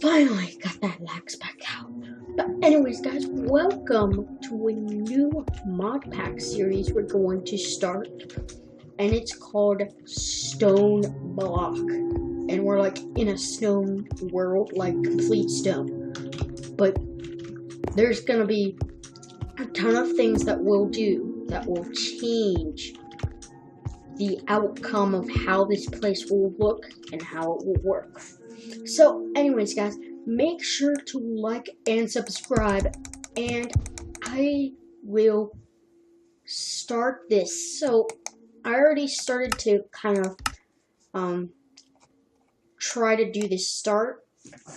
Finally got that lax back out. But anyways, guys, welcome to a new mod pack series we're going to start. And it's called Stoneblock. And we're like in a stone world, like complete stone. But there's gonna be a ton of things that we'll do that will change the outcome of how this place will look and how it will work. So anyways, guys, make sure to like and subscribe, and I will start this. So I already started to kind of try to do this start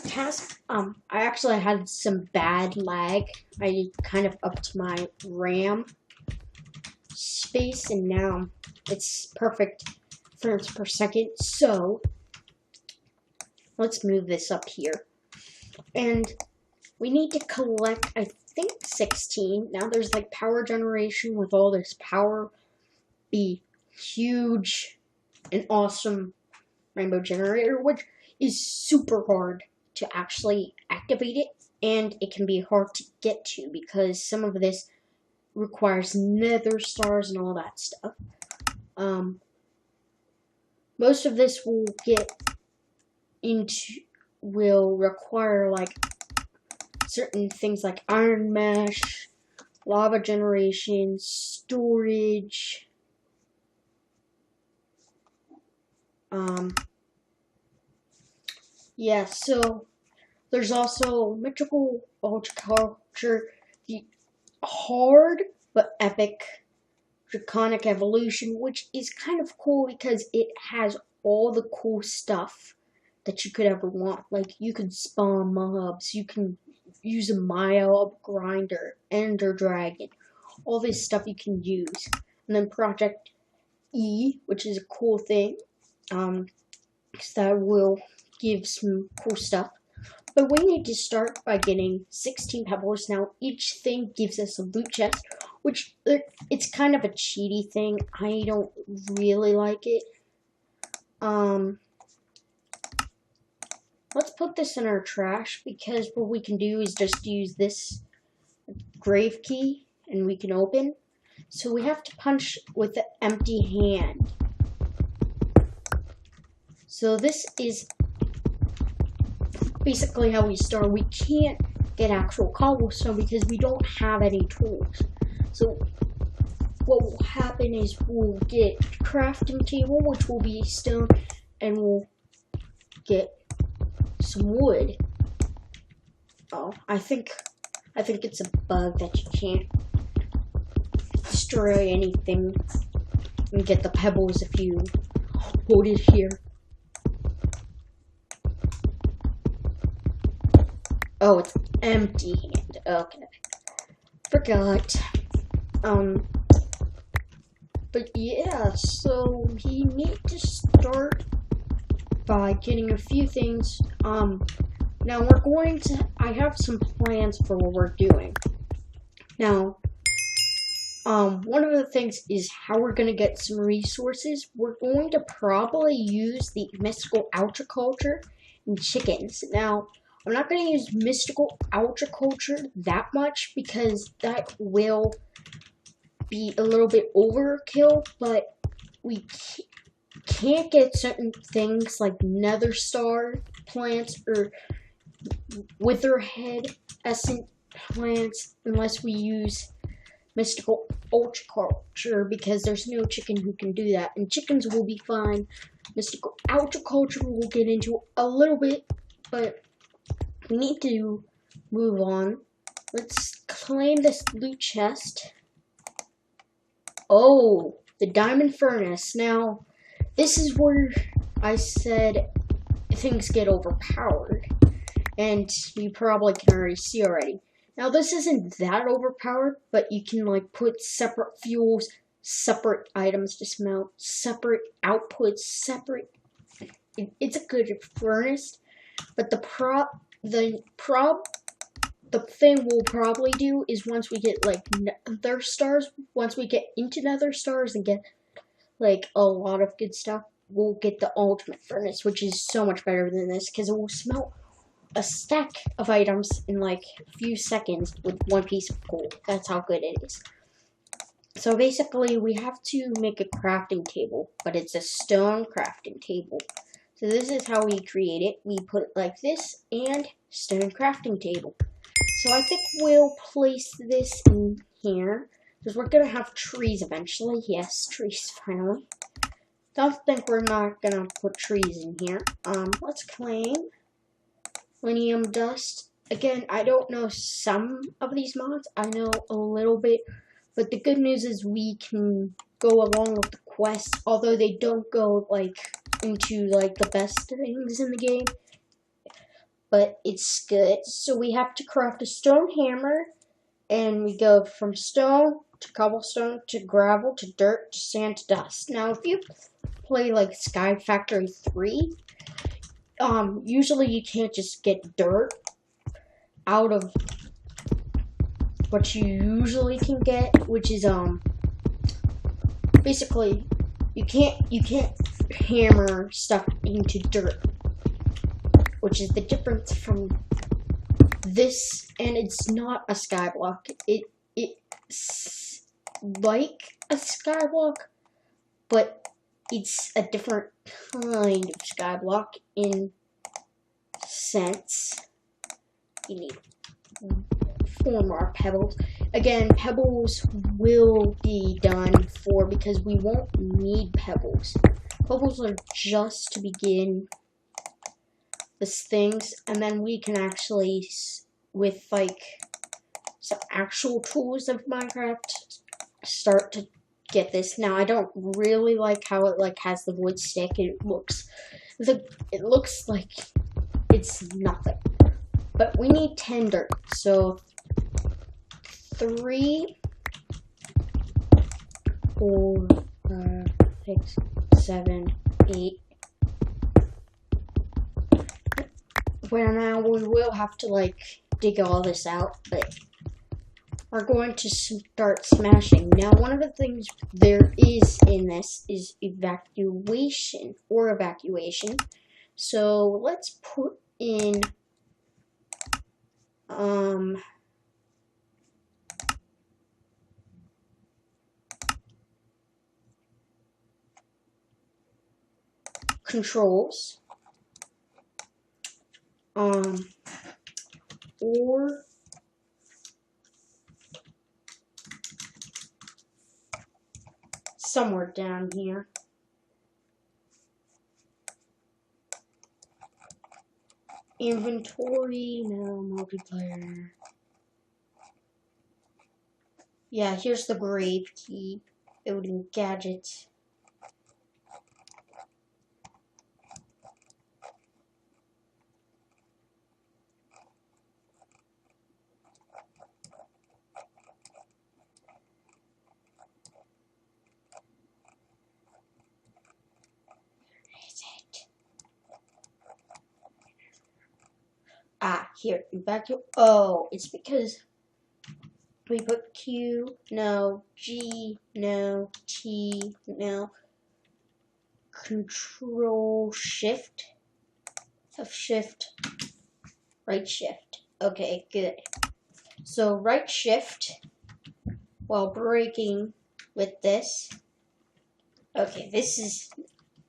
task. I actually had some bad lag. I kind of upped my RAM space, and now it's perfect frames per second. So let's move this up here. And we need to collect, I think, 16. Now there's like power generation with all this power. Be huge and awesome rainbow generator, which is super hard to actually activate it. And it can be hard to get to because some of this requires nether stars and all that stuff. Most of this will require like certain things like iron mesh, lava generation, storage, yeah, so there's also mythical horticulture, the hard but epic draconic evolution, which is kind of cool because it has all the cool stuff that you could ever want. Like, you can spawn mobs, you can use a mob grinder, ender dragon, all this stuff you can use. And then Project E, which is a cool thing, because that will give some cool stuff. But we need to start by getting 16 pebbles. Now, each thing gives us a loot chest, which it's kind of a cheaty thing. I don't really like it. Let's put this in our trash, because what we can do is just use this grave key and we can open. So we have to punch with the empty hand. So this is basically how we start. We can't get actual cobblestone because we don't have any tools. So what will happen is we'll get a crafting table, which will be stone, and we'll get some wood. Oh, I think it's a bug that you can't destroy anything and get the pebbles if you hold it here. Oh, it's empty hand. Okay. Forgot. But yeah, so we need to start by getting a few things. Now I have some plans for what we're doing. Now, one of the things is how we're going to get some resources. We're going to probably use the mystical agriculture and chickens. Now, I'm not going to use mystical agriculture that much because that will be a little bit overkill, but we can't get certain things like nether star plants or witherhead essence plants unless we use mystical agriculture, because there's no chicken who can do that, and chickens will be fine. Mystical agriculture we'll get into a little bit, but we need to move on. Let's claim this loot chest. Oh, the diamond furnace. Now, this is where I said things get overpowered, and you probably can already see already. Now, this isn't that overpowered, but you can like put separate fuels, separate items to smelt, separate outputs, separate. It's a good furnace, but the thing we'll probably do is once we get like nether stars, once we get into nether stars and get like a lot of good stuff, we'll get the ultimate furnace, which is so much better than this because it will smelt a stack of items in like a few seconds with one piece of coal. That's how good it is. So basically, we have to make a crafting table, but it's a stone crafting table. So this is how we create it. We put it like this, and stone crafting table. So I think we'll place this in here, because we're going to have trees eventually. Yes, trees, finally. Don't think we're not going to put trees in here. Let's claim Linium Dust. Again, I don't know some of these mods. I know a little bit. But the good news is we can go along with the quest, although they don't go like into like the best things in the game. But it's good. So we have to craft a stone hammer, and we go from stone to cobblestone to gravel to dirt to sand to dust. Now, if you play like Sky Factory 3, usually you can't just get dirt out of what you usually can get, which is basically you can't hammer stuff into dirt, which is the difference from this, and it's not a skyblock. It's like a skyblock, but it's a different kind of skyblock in sense. You need 4 more pebbles. Again, pebbles will be done for because we won't need pebbles. Pebbles are just to begin these things, and then we can actually, with like some actual tools of Minecraft, start to get this. Now, I don't really like how it like has the wood stick. It looks like it's nothing. But we need 10 dirt, so 3, 4, 5, 6, 7, 8. Well, now we will have to like dig all this out, but we're going to start smashing. Now, one of the things there is in this is evacuation. So let's put in controls, or somewhere down here. Inventory, no, multiplayer. Yeah, here's the grave key, building gadgets. Here, evacuate. Oh, it's because we put Q, no, G, no, T, no, Control Shift, F Shift, right Shift. Okay, good. So right Shift while breaking with this. Okay, this is,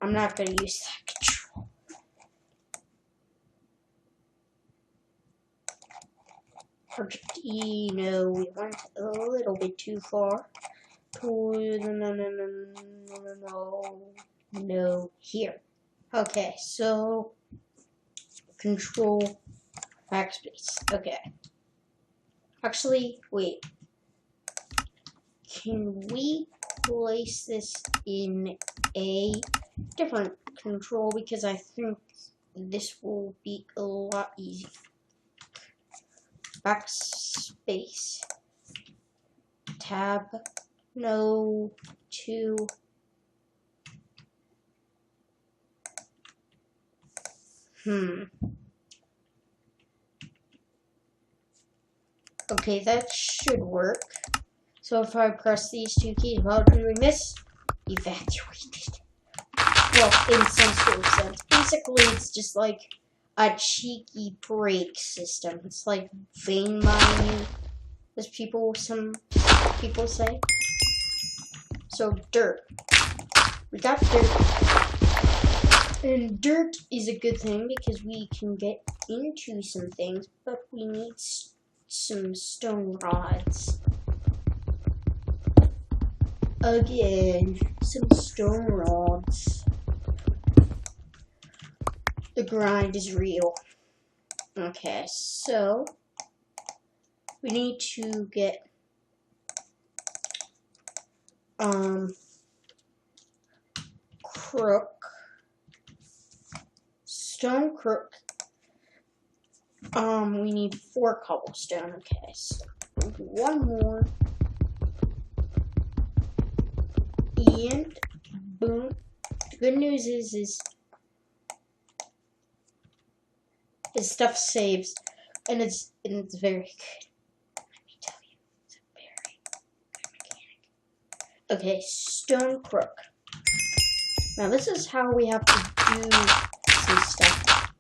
I'm not going to use that control. Project E, no, we went a little bit too far. No, here. Okay, so control backspace. Okay. Actually, wait. Can we place this in a different control? Because I think this will be a lot easier. Backspace, tab, no, 2, okay, that should work. So if I press these 2 keys while doing this, evacuated. Well, in some sort of sense. Basically, it's just like a cheeky break system. It's like vein mining, as some people say. So dirt. We got dirt. And dirt is a good thing because we can get into some things, but we need some stone rods. Again, some stone rods. The grind is real. Okay, so we need to get crook, stone crook. We need 4 cobblestone. Okay, so one more, and boom. The good news is his stuff saves, and it's very good. Let me tell you, it's a very good mechanic. Okay, stone crook. Now this is how we have to do some stuff.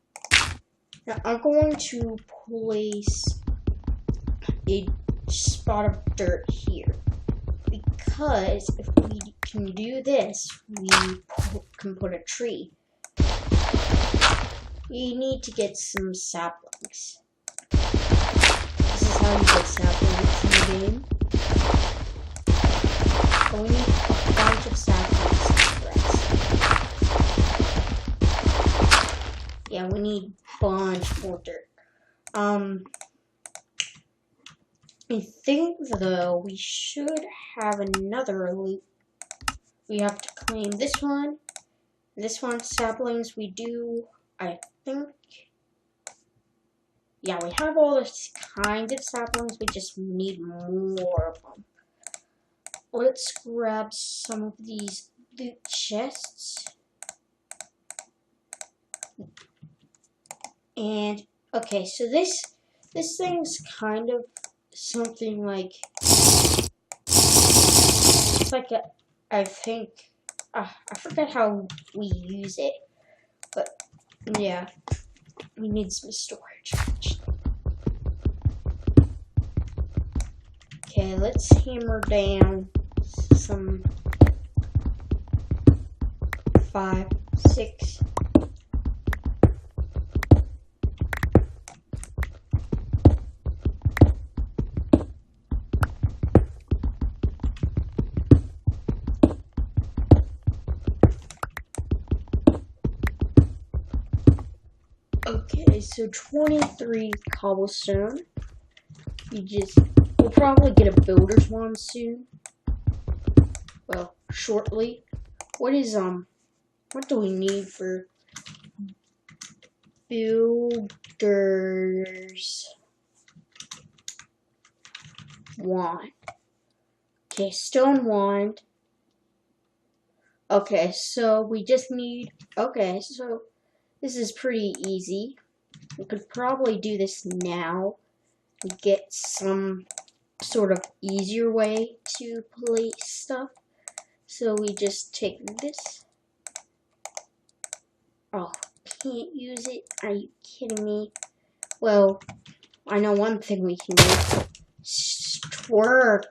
Now I'm going to place a spot of dirt here, because if we can do this, we can put a tree. We need to get some saplings. This is how you get saplings in the game. But we need a bunch of saplings to progress. Yeah, we need a bunch more dirt. I think, though, we should have another loop. We have to claim this one saplings. We do, I think. Yeah, we have all this kind of saplings. We just need more of them. Let's grab some of these loot chests. And, okay, so this thing's kind of something like, it's like a, I think, I forget how we use it, but yeah, we need some storage. Okay, let's hammer down some 5, 6. Okay, so 23 cobblestone. We'll probably get a builder's wand soon. Well, shortly. What do we need for builder's wand? Okay, stone wand. Okay, so we just need, okay, so this is pretty easy. We could probably do this now and get some sort of easier way to place stuff. So we just take this. Oh, can't use it? Are you kidding me? Well, I know one thing we can do. Twerk.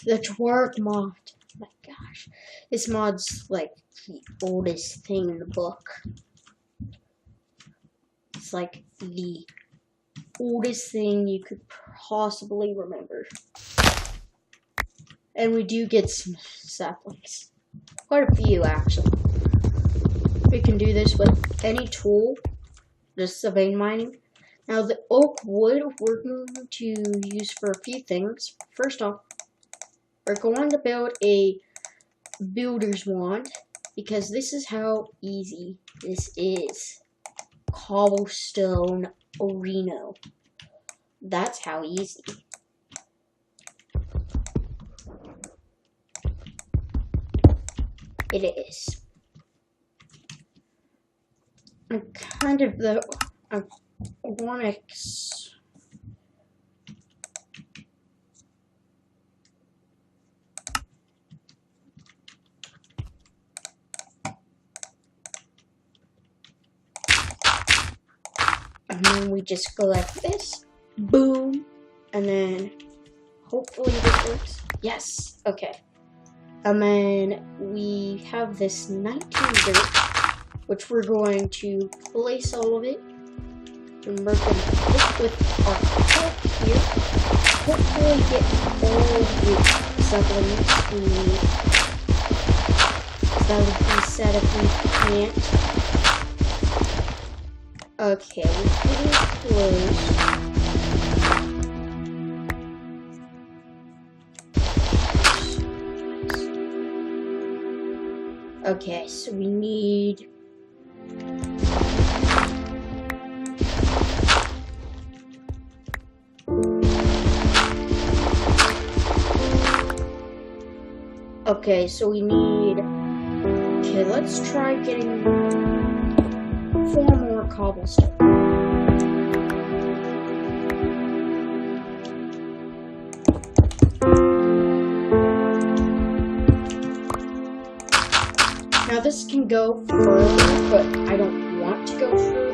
The twerk mod. Oh my gosh. This mod's like the oldest thing in the book. It's like the oldest thing you could possibly remember. And we do get some saplings. Quite a few, actually. We can do this with any tool, just the vein mining. Now, the oak wood we're going to use for a few things. First off, we're going to build a builder's wand, because this is how easy this is. Cobblestone arena. That's how easy. It is. I'm kind of I want to. then we just go like this, boom, and then hopefully this works. Yes, okay. And then we have this 19 dirt, which we're going to place all of it. And we're going to put with our help here. Hopefully get all the supplements we need. That would be sad if we can't. Okay, we're getting close. Okay, so we need... Okay, so we need... Okay, let's try getting 4 more cobblestone. Now this can go further, but I don't want to go further.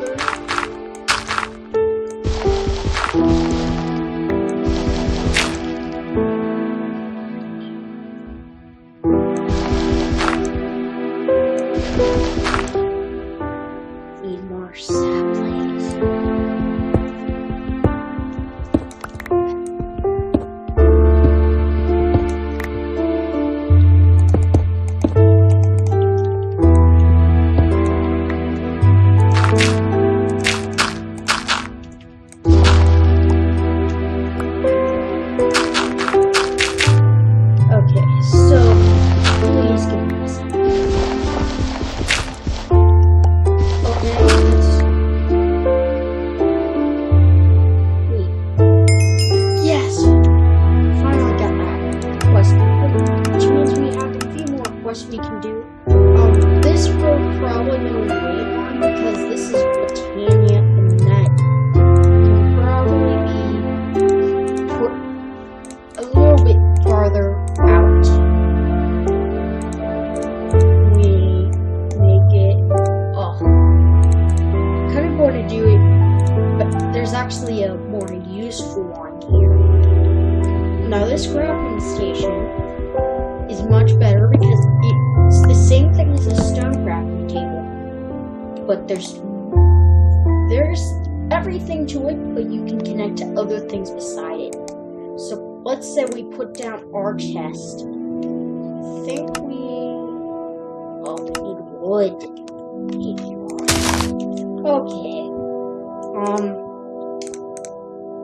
Need more saplings. Okay, so please give me this. We can do. This we're probably gonna wait on because this is Britannia and that can probably be put a little bit farther out. We make it. Oh, kind of going to do it, but there's actually a more useful one here. Now this crafting station is much better because it's the same thing as a stone crafting table, but there's everything to it, but you can connect to other things beside it. So let's say we put down our chest. I think we need wood. Okay.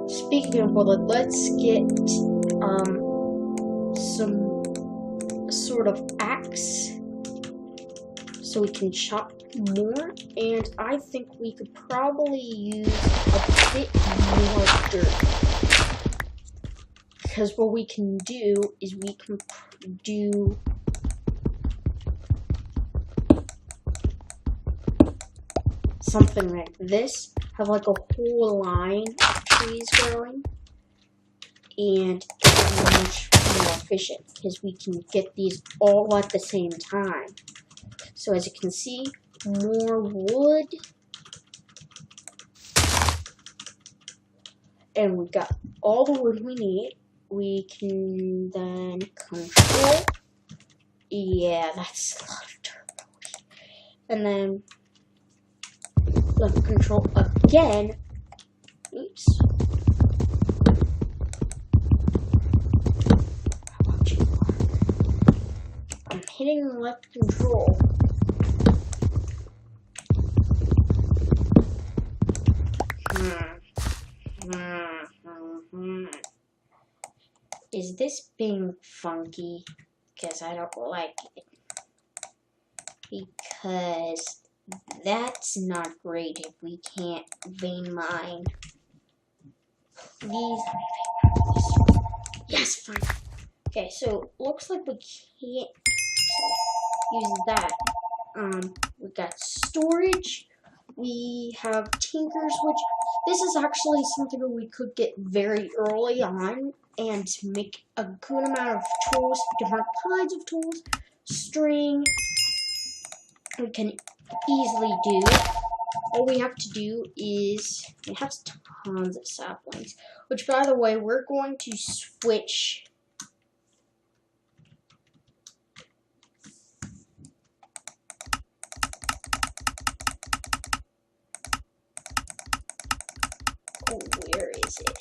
Speaking of wood, let's get some sort of axe so we can chop more, and I think we could probably use a bit more dirt, because what we can do is we can do something like this, have like a whole line of trees growing, and it's much more efficient because we can get these all at the same time. So as you can see, more wood, and we got all the wood we need. We can then control. Yeah, that's a lot of dirt. And then left control again. Oops. I'm hitting left control. Is this being funky? Because I don't like it. Because that's not great if we can't vein mine. Please. Yes, fine. Okay, so looks like we can't use that. We got storage. We have tinkers, which this is actually something that we could get very early on and make a good amount of tools, different kinds of tools. String, we can easily do. all we have to do is, we have tons of saplings, which by the way, we're going to switch where is it?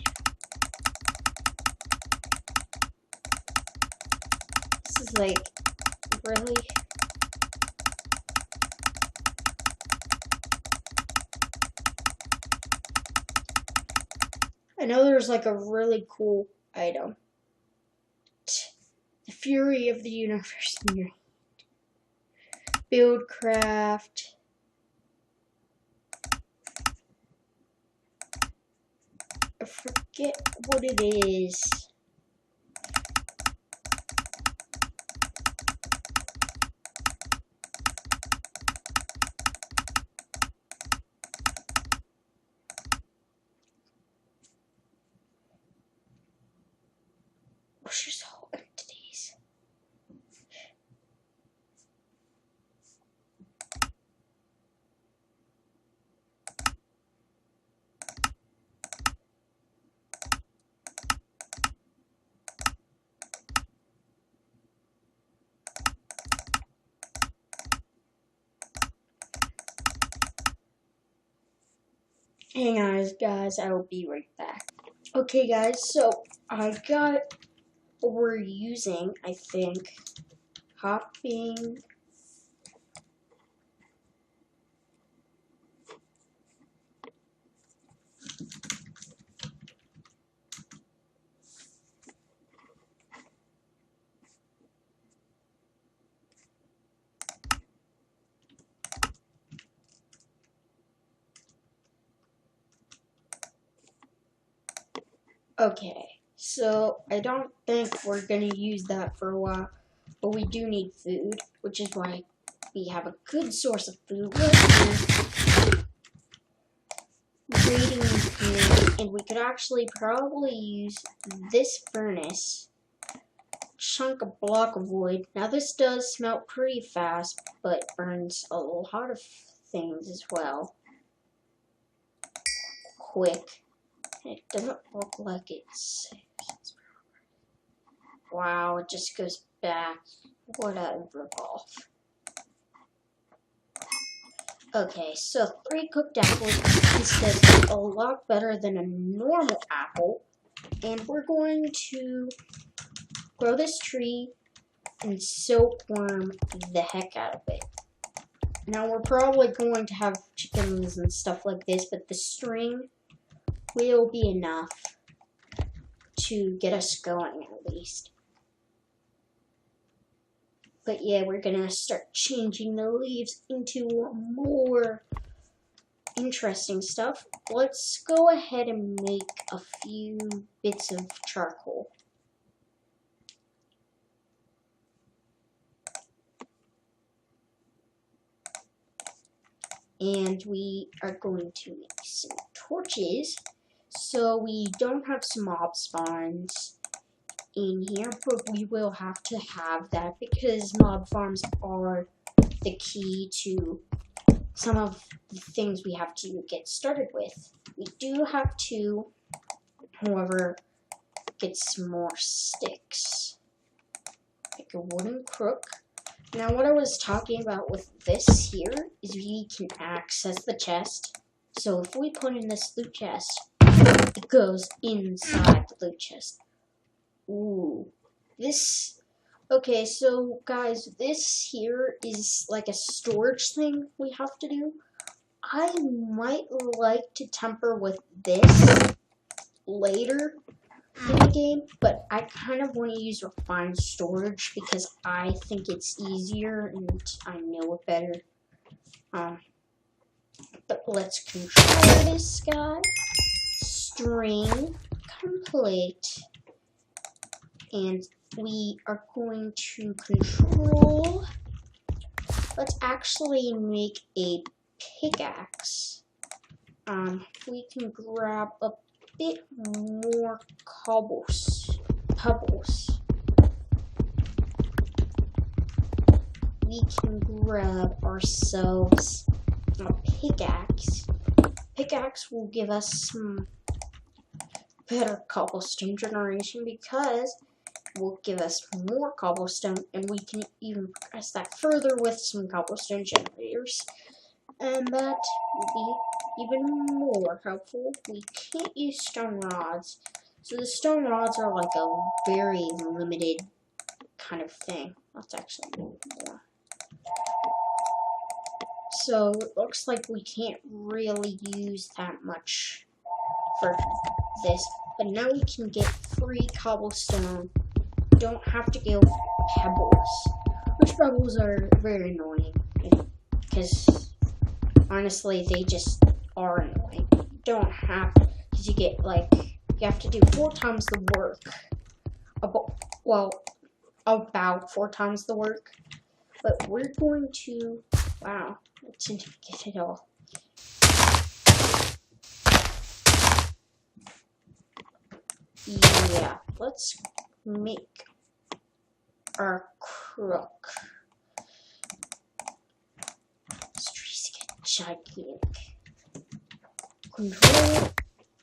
This is like, really? I know there's like a really cool item. The Fury of the Universe in your hand. Build craft. I forget what it is. What's just whole entities? Hang on, guys, I will be right back. Okay, guys, so I got what we're using, I think. Hopping. Okay, so I don't think we're gonna use that for a while, but we do need food, which is why we have a good source of food right here. Grading food, and we could actually probably use this furnace, chunk a block of wood. Now this does smelt pretty fast, but burns a lot of things as well. Quick. It doesn't look like it's... Wow, it just goes back. What a ripoff. Okay, so 3 cooked apples is a lot better than a normal apple. And we're going to grow this tree and silkworm the heck out of it. Now we're probably going to have chickens and stuff like this, but the string will be enough to get us going at least. But yeah, we're gonna start changing the leaves into more interesting stuff. Let's go ahead and make a few bits of charcoal. And we are going to make some torches so we don't have some mob spawns in here, but we will have to have that because mob farms are the key to some of the things we have to get started with. We do have to, however, get some more sticks, like a wooden crook. Now what I was talking about with this here is we can access the chest. So if we put in this loot chest, it goes inside the loot chest. Ooh, this, okay, so guys, this here is like a storage thing we have to do. I might like to temper with this later in the game, but I kind of want to use refined storage because I think it's easier and I know it better. But let's control this guy. String complete. And we are going to control. Let's actually make a pickaxe. We can grab a bit more pebbles. We can grab ourselves a pickaxe. Pickaxe will give us some better cobblestone generation because it will give us more cobblestone, and we can even progress that further with some cobblestone generators. And that will be even more helpful. We can't use stone rods. So the stone rods are like a very limited kind of thing. That's actually more. So it looks like we can't really use that much for this. But now we can get free cobblestone. Don't have to go pebbles. Which pebbles are very annoying. Because honestly, they just are annoying. You don't have, because you get like, you have to do 4 times the work. About 4 times the work. But we're going to, wow, I didn't get it all. Yeah, let's make our crook. This tree's getting gigantic. Control,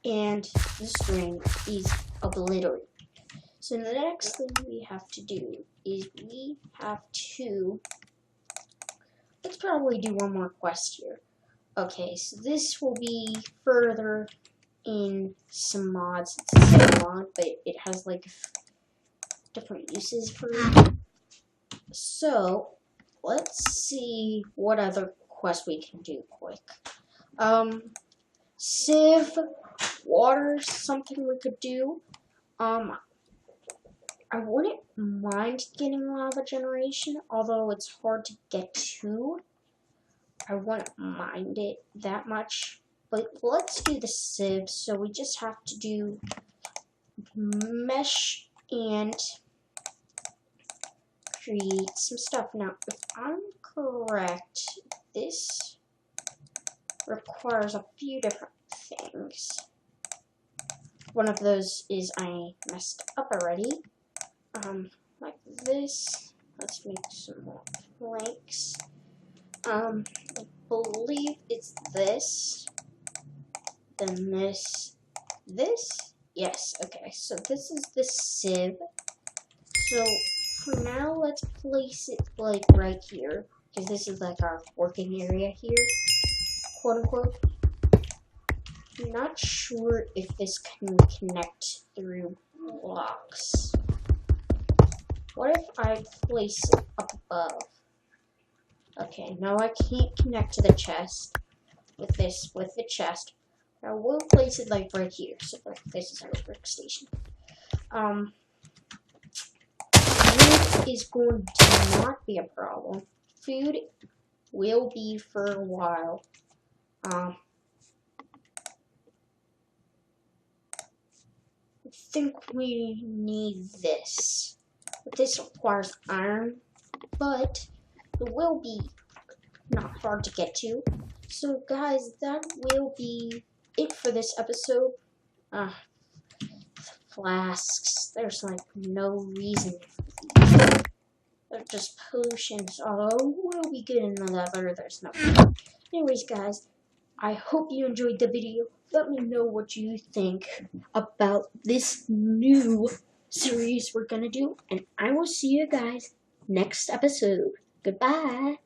and the string is obliterated. So the next thing we have to do is we have to, let's probably do one more quest here. Okay, so this will be further in some mods. It's the same mod, but it has like different uses for it. So let's see what other quest we can do quick. Sieve, water, something we could do. I wouldn't mind getting lava generation, although it's hard to get to. I wouldn't mind it that much. But let's do the sieve. So we just have to do mesh and create some stuff. Now, if I'm correct, this requires a few different things. One of those is I messed up already. Like this. Let's make some more planks. I believe it's this. Then this. Yes, okay. So this is the sieve. So for now, let's place it like right here, because this is like our working area here, quote unquote. I'm not sure if this can connect through blocks. What if I place it up above? Okay, now I can't connect to the chest with the chest. I will place it like right here, so like this is our workstation. Wood is going to not be a problem. Food will be for a while. I think we need this. But this requires iron, but it will be not hard to get to. So guys, that will be it for this episode. Flasks, there's like no reason. They're just potions, although we'll be good in the leather, there's no. Anyways guys, I hope you enjoyed the video. Let me know what you think about this new series we're gonna do, and I will see you guys next episode. Goodbye.